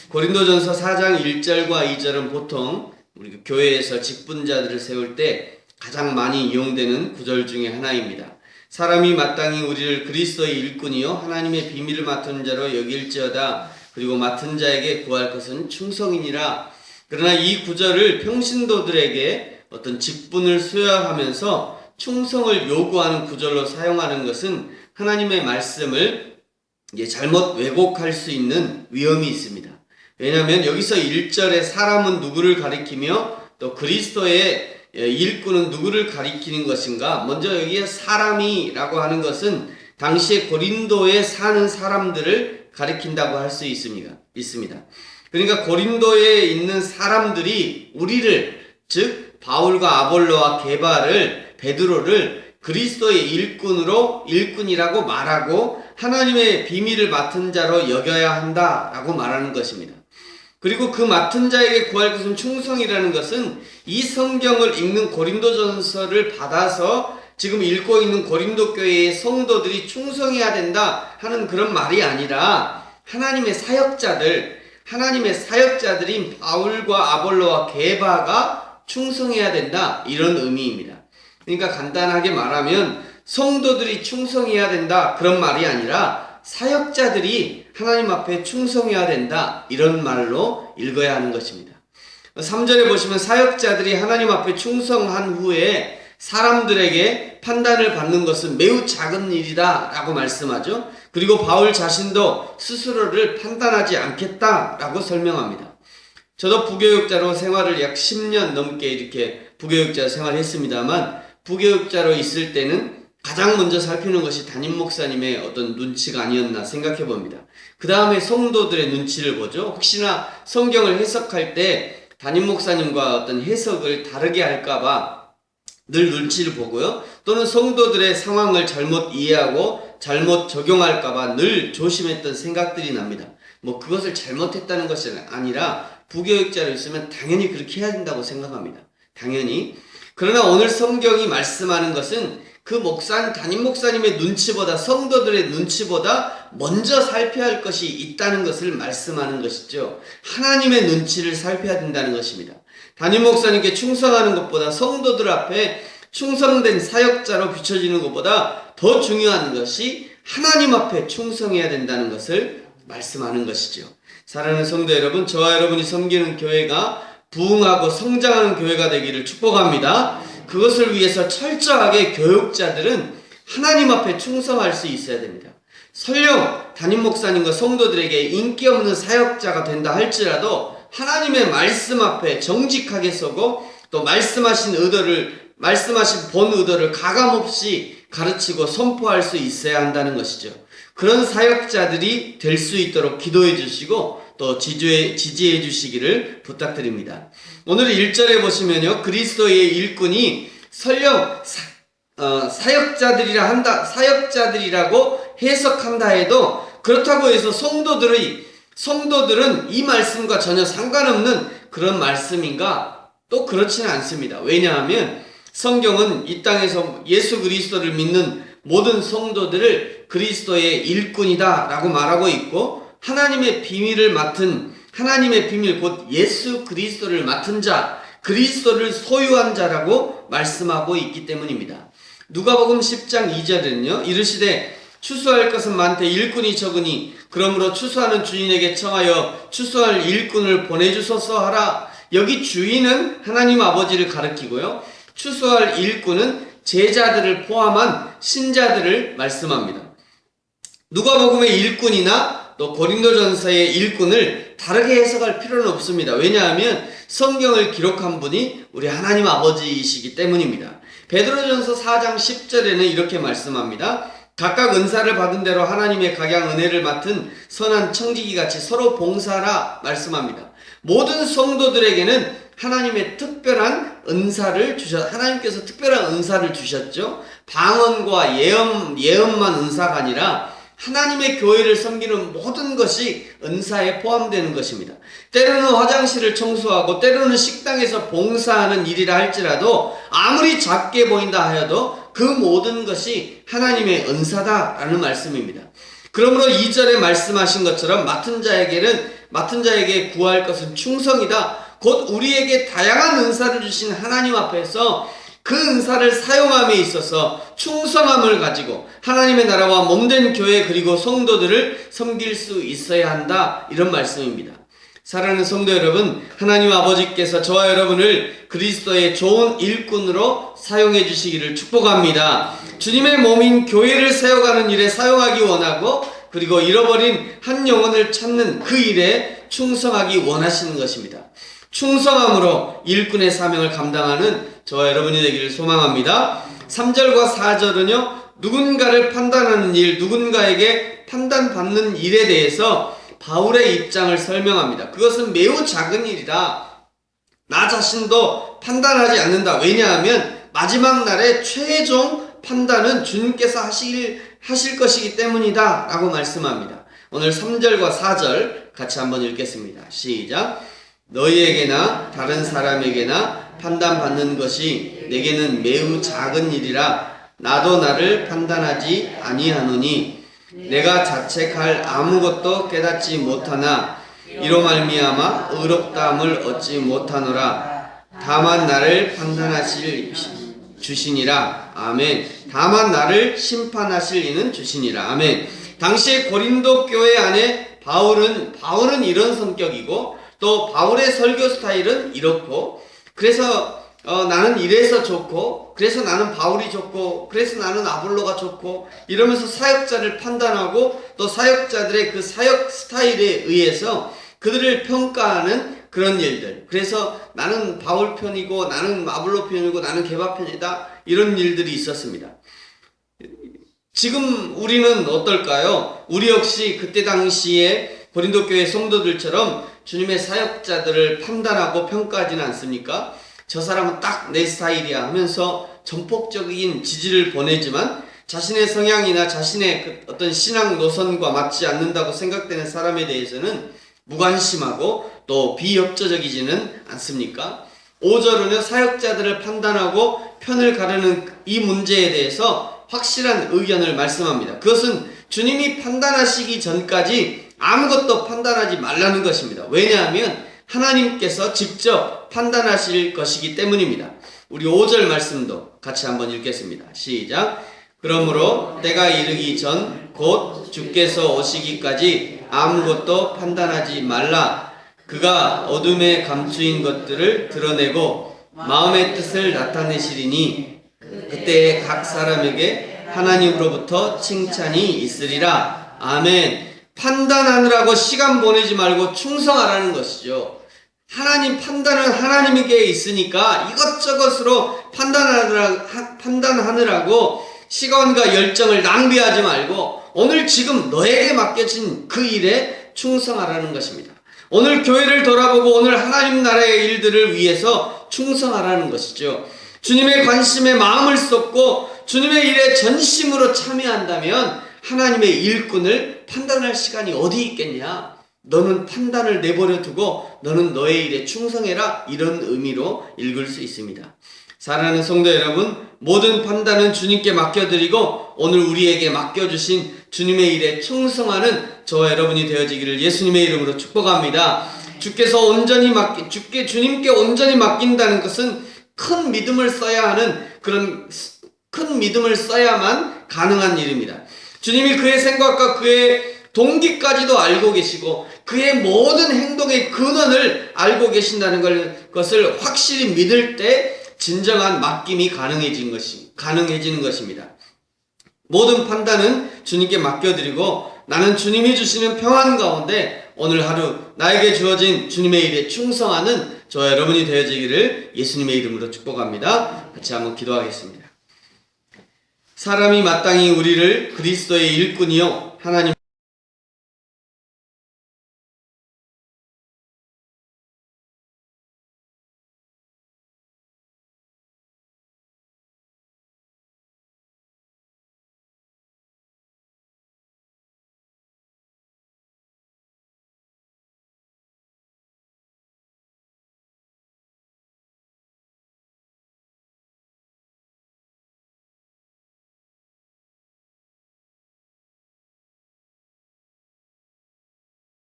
고린도전서 4장 1절과 2절은 보통 우리 교회에서 직분자들을 세울 때 가장 많이 이용되는 구절 중에 하나입니다. 사람이 마땅히 우리를 그리스도의 일꾼이요 하나님의 비밀을 맡은 자로 여길지어다. 그리고 맡은 자에게 구할 것은 충성이니라. 그러나 이 구절을 평신도들에게 어떤 직분을 수여하면서 충성을 요구하는 구절로 사용하는 것은 하나님의 말씀을 잘못 왜곡할 수 있는 위험이 있습니다. 왜냐하면 여기서 1절에 사람은 누구를 가리키며 또 그리스도의 일꾼은 누구를 가리키는 것인가? 먼저 여기에 사람이라고 하는 것은 당시에 고린도에 사는 사람들을 가리킨다고 할 수 있습니다. 그러니까 고린도에 있는 사람들이 우리를, 즉 바울과 아볼로와 게바를, 베드로를 그리스도의 일꾼이라고 말하고 하나님의 비밀을 맡은 자로 여겨야 한다라고 말하는 것입니다. 그리고 그 맡은 자에게 구할 것은 충성이라는 것은 이 성경을 읽는 고린도전서를 받아서 지금 읽고 있는 고린도 교회의 성도들이 충성해야 된다 하는 그런 말이 아니라 하나님의 사역자들인 바울과 아볼로와 게바가 충성해야 된다, 이런 의미입니다. 그러니까 간단하게 말하면 성도들이 충성해야 된다 그런 말이 아니라 사역자들이 하나님 앞에 충성해야 된다, 이런 말로 읽어야 하는 것입니다. 3절에 보시면 사역자들이 하나님 앞에 충성한 후에 사람들에게 판단을 받는 것은 매우 작은 일이다 라고 말씀하죠. 그리고 바울 자신도 스스로를 판단하지 않겠다 라고 설명합니다. 저도 부교육자로 생활을 약 10년 넘게 이렇게 부교육자 생활했습니다만, 부교육자로 있을 때는 가장 먼저 살피는 것이 담임 목사님의 어떤 눈치가 아니었나 생각해 봅니다. 그 다음에 성도들의 눈치를 보죠. 혹시나 성경을 해석할 때 담임 목사님과 어떤 해석을 다르게 할까봐 늘 눈치를 보고요. 또는 성도들의 상황을 잘못 이해하고 잘못 적용할까봐 늘 조심했던 생각들이 납니다. 그것을 잘못했다는 것이 아니라 부교육자로 있으면 당연히 그렇게 해야 된다고 생각합니다. 당연히. 그러나 오늘 성경이 말씀하는 것은 그 담임 목사님의 눈치보다, 성도들의 눈치보다 먼저 살펴야 할 것이 있다는 것을 말씀하는 것이죠. 하나님의 눈치를 살펴야 된다는 것입니다. 담임 목사님께 충성하는 것보다 성도들 앞에 충성된 사역자로 비춰지는 것보다 더 중요한 것이 하나님 앞에 충성해야 된다는 것을 말씀하는 것이죠. 사랑하는 성도 여러분, 저와 여러분이 섬기는 교회가 부흥하고 성장하는 교회가 되기를 축복합니다. 그것을 위해서 철저하게 교육자들은 하나님 앞에 충성할 수 있어야 됩니다. 설령 담임 목사님과 성도들에게 인기 없는 사역자가 된다 할지라도 하나님의 말씀 앞에 정직하게 서고 또 말씀하신 본 의도를 가감없이 가르치고 선포할 수 있어야 한다는 것이죠. 그런 사역자들이 될 수 있도록 기도해 주시고 또 지지해 주시기를 부탁드립니다. 오늘 1절에 보시면요, 그리스도의 일꾼이 설령 사역자들이라고 해석한다 해도 그렇다고 해서 성도들은 이 말씀과 전혀 상관없는 그런 말씀인가? 또 그렇지는 않습니다. 왜냐하면 성경은 이 땅에서 예수 그리스도를 믿는 모든 성도들을 그리스도의 일꾼이다 라고 말하고 있고, 하나님의 비밀 곧 예수 그리스도를 맡은 자, 그리스도를 소유한 자라고 말씀하고 있기 때문입니다. 누가복음 10장 2절에는요, 이르시되 추수할 것은 많되 일꾼이 적으니 그러므로 추수하는 주인에게 청하여 추수할 일꾼을 보내주소서 하라. 여기 주인은 하나님 아버지를 가리키고요, 추수할 일꾼은 제자들을 포함한 신자들을 말씀합니다. 누가복음의 일꾼이나 또 고린도전서의 일꾼을 다르게 해석할 필요는 없습니다. 왜냐하면 성경을 기록한 분이 우리 하나님 아버지이시기 때문입니다. 베드로전서 4장 10절에는 이렇게 말씀합니다. 각각 은사를 받은 대로 하나님의 각양 은혜를 맡은 선한 청지기 같이 서로 봉사하라 말씀합니다. 모든 성도들에게는 하나님께서 특별한 은사를 주셨죠. 방언과 예언만 은사가 아니라 하나님의 교회를 섬기는 모든 것이 은사에 포함되는 것입니다. 때로는 화장실을 청소하고 때로는 식당에서 봉사하는 일이라 할지라도 아무리 작게 보인다 하여도 그 모든 것이 하나님의 은사다라는 말씀입니다. 그러므로 2절에 말씀하신 것처럼 맡은 자에게는 맡은 자에게 구할 것은 충성이다. 곧 우리에게 다양한 은사를 주신 하나님 앞에서 그 은사를 사용함에 있어서 충성함을 가지고 하나님의 나라와 몸된 교회 그리고 성도들을 섬길 수 있어야 한다. 이런 말씀입니다. 사랑하는 성도 여러분, 하나님 아버지께서 저와 여러분을 그리스도의 좋은 일꾼으로 사용해 주시기를 축복합니다. 주님의 몸인 교회를 세워가는 일에 사용하기 원하고 그리고 잃어버린 한 영혼을 찾는 그 일에 충성하기 원하시는 것입니다. 충성함으로 일꾼의 사명을 감당하는 저와 여러분이 되기를 소망합니다. 3절과 4절은요, 누군가를 판단하는 일, 누군가에게 판단받는 일에 대해서 바울의 입장을 설명합니다. 그것은 매우 작은 일이다. 나 자신도 판단하지 않는다. 왜냐하면 마지막 날에 최종 판단은 주님께서 하실 것이기 때문이다 라고 말씀합니다. 오늘 3절과 4절 같이 한번 읽겠습니다. 시작. 너희에게나 다른 사람에게나 판단받는 것이 내게는 매우 작은 일이라 나도 나를 판단하지 아니하노니 내가 자책할 아무것도 깨닫지 못하나 이로 말미암아 의롭다함을 얻지 못하노라. 다만 나를 판단하실 주시니라. 아멘. 다만 나를 심판하실 이는 주시니라. 아멘. 당시 고린도 교회 안에 바울은 이런 성격이고 또 바울의 설교 스타일은 이렇고 그래서 나는 이래서 좋고 그래서 나는 바울이 좋고 그래서 나는 아볼로가 좋고 이러면서 사역자를 판단하고 또 사역자들의 그 사역 스타일에 의해서 그들을 평가하는 그런 일들. 그래서 나는 바울 편이고 나는 아볼로 편이고 나는 게바 편이다. 이런 일들이 있었습니다. 지금 우리는 어떨까요? 우리 역시 그때 당시에 고린도 교회 성도들처럼 주님의 사역자들을 판단하고 평가하지는 않습니까? 저 사람은 딱 내 스타일이야 하면서 전폭적인 지지를 보내지만 자신의 성향이나 자신의 그 어떤 신앙 노선과 맞지 않는다고 생각되는 사람에 대해서는 무관심하고 또 비협조적이지는 않습니까? 5절은요, 사역자들을 판단하고 편을 가르는 이 문제에 대해서 확실한 의견을 말씀합니다. 그것은 주님이 판단하시기 전까지 아무것도 판단하지 말라는 것입니다. 왜냐하면 하나님께서 직접 판단하실 것이기 때문입니다. 우리 5절 말씀도 같이 한번 읽겠습니다. 시작. 그러므로 때가 이르기 전 곧 주께서 오시기까지 아무것도 판단하지 말라. 그가 어둠에 감추인 것들을 드러내고 마음의 뜻을 나타내시리니 그때에 각 사람에게 하나님으로부터 칭찬이 있으리라. 아멘. 판단하느라고 시간 보내지 말고 충성하라는 것이죠. 하나님 판단은 하나님에게 있으니까 이것저것으로 판단하느라고 시간과 열정을 낭비하지 말고 오늘 지금 너에게 맡겨진 그 일에 충성하라는 것입니다. 오늘 교회를 돌아보고 오늘 하나님 나라의 일들을 위해서 충성하라는 것이죠. 주님의 관심에 마음을 쏟고 주님의 일에 전심으로 참여한다면 하나님의 일꾼을 판단할 시간이 어디 있겠냐? 너는 판단을 내버려 두고 너는 너의 일에 충성해라. 이런 의미로 읽을 수 있습니다. 사랑하는 성도 여러분, 모든 판단은 주님께 맡겨드리고 오늘 우리에게 맡겨주신 주님의 일에 충성하는 저와 여러분이 되어지기를 예수님의 이름으로 축복합니다. 주님께 온전히 맡긴다는 것은 큰 믿음을 써야 하는 그런 큰 믿음을 써야만 가능한 일입니다. 주님이 그의 생각과 그의 동기까지도 알고 계시고 그의 모든 행동의 근원을 알고 계신다는 것을 확실히 믿을 때 진정한 맡김이 가능해지는 것입니다. 모든 판단은 주님께 맡겨드리고 나는 주님이 주시는 평안 가운데 오늘 하루 나에게 주어진 주님의 일에 충성하는 저와 여러분이 되어지기를 예수님의 이름으로 축복합니다. 같이 한번 기도하겠습니다. 사람이 마땅히 우리를 그리스도의 일꾼이요 하나님